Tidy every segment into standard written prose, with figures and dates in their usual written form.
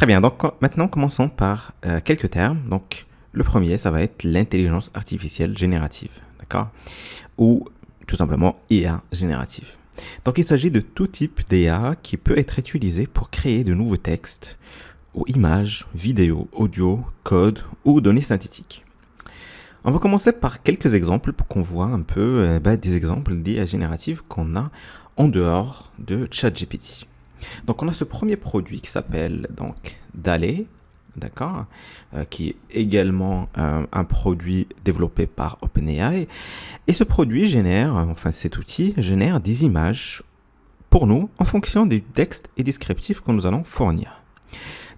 Très bien, donc maintenant commençons par quelques termes. Donc le premier, ça va être l'intelligence artificielle générative, d'accord? Ou tout simplement IA générative. Donc il s'agit de tout type d'IA qui peut être utilisé pour créer de nouveaux textes ou images, vidéos, audio, code ou données synthétiques. On va commencer par quelques exemples pour qu'on voit un peu des exemples d'IA générative qu'on a en dehors de ChatGPT. Donc on a ce premier produit qui s'appelle donc DALL-E, d'accord, qui est également un produit développé par OpenAI. Et ce produit génère, enfin cet outil génère des images pour nous en fonction du texte et descriptif que nous allons fournir.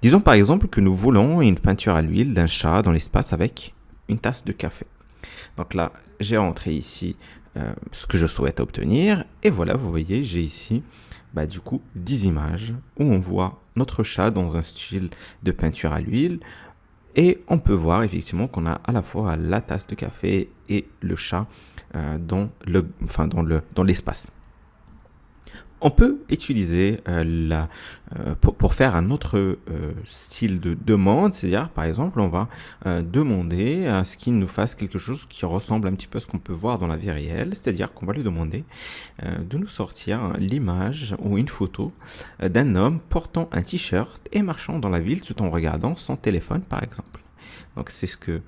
Disons par exemple que nous voulons une peinture à l'huile d'un chat dans l'espace avec une tasse de café. Donc là, j'ai rentré ici ce que je souhaite obtenir. Et voilà, vous voyez, j'ai ici du coup 10 images où on voit notre chat dans un style de peinture à l'huile. Et on peut voir effectivement qu'on a à la fois la tasse de café et le chat dans l'espace. On peut utiliser pour faire un autre style de demande, c'est-à-dire par exemple on va demander à ce qu'il nous fasse quelque chose qui ressemble un petit peu à ce qu'on peut voir dans la vie réelle, c'est-à-dire qu'on va lui demander de nous sortir l'image ou une photo d'un homme portant un t-shirt et marchant dans la ville tout en regardant son téléphone par exemple. Donc c'est ce que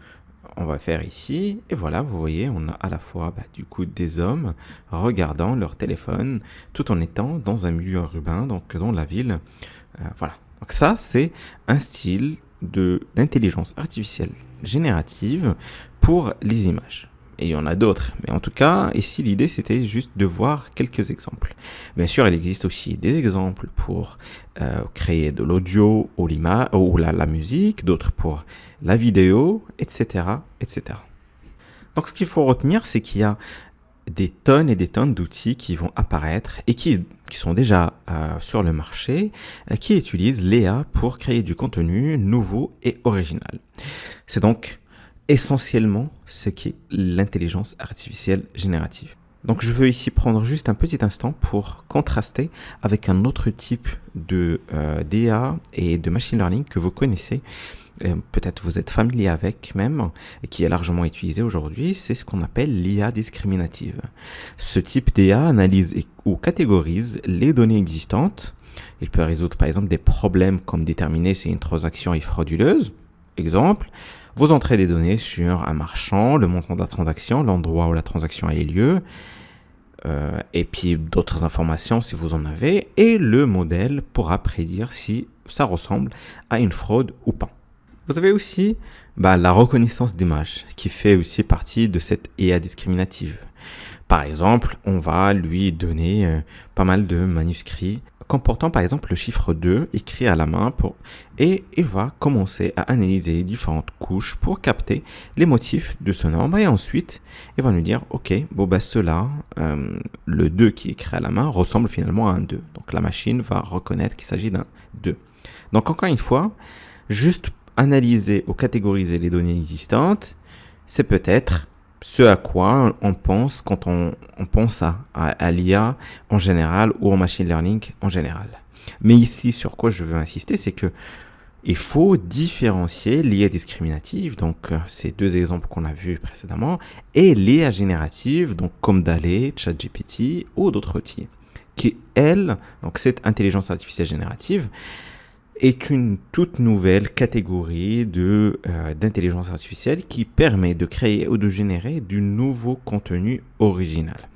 on va faire ici, et voilà, vous voyez, on a à la fois du coup des hommes regardant leur téléphone tout en étant dans un milieu urbain, donc dans la ville. Voilà, donc ça c'est un style d'intelligence artificielle générative pour les images. Et il y en a d'autres, mais en tout cas, ici l'idée c'était juste de voir quelques exemples. Bien sûr, il existe aussi des exemples pour créer de l'audio ou la musique, d'autres pour la vidéo, etc., etc. Donc ce qu'il faut retenir, c'est qu'il y a des tonnes et des tonnes d'outils qui vont apparaître et qui sont déjà sur le marché, qui utilisent l'IA pour créer du contenu nouveau et original. C'est donc essentiellement ce qu'est l'intelligence artificielle générative. Donc je veux ici prendre juste un petit instant pour contraster avec un autre type d'IA et de machine learning que vous connaissez. Peut-être vous êtes familier avec même, et qui est largement utilisé aujourd'hui, c'est ce qu'on appelle l'IA discriminative. Ce type d'IA analyse ou catégorise les données existantes. Il peut résoudre par exemple des problèmes comme déterminer si une transaction est frauduleuse. Exemple, vous entrez des données sur un marchand, le montant de la transaction, l'endroit où la transaction a eu lieu, et puis d'autres informations si vous en avez, et le modèle pourra prédire si ça ressemble à une fraude ou pas. Vous avez aussi la reconnaissance d'image qui fait aussi partie de cette IA discriminative. Par exemple, on va lui donner pas mal de manuscrits comportant par exemple le chiffre 2 écrit à la main et il va commencer à analyser différentes couches pour capter les motifs de ce nombre et ensuite il va nous dire ok, cela, le 2 qui est écrit à la main ressemble finalement à un 2. Donc la machine va reconnaître qu'il s'agit d'un 2. Donc encore une fois, juste analyser ou catégoriser les données existantes, c'est peut-être ce à quoi on pense quand on pense à l'IA en général ou au machine learning en général. Mais ici, sur quoi je veux insister, c'est que il faut différencier l'IA discriminative, donc ces deux exemples qu'on a vus précédemment, et l'IA générative, donc comme DALL-E, ChatGPT ou d'autres outils, qui, elle, donc cette intelligence artificielle générative, est une toute nouvelle catégorie d'intelligence artificielle qui permet de créer ou de générer du nouveau contenu original.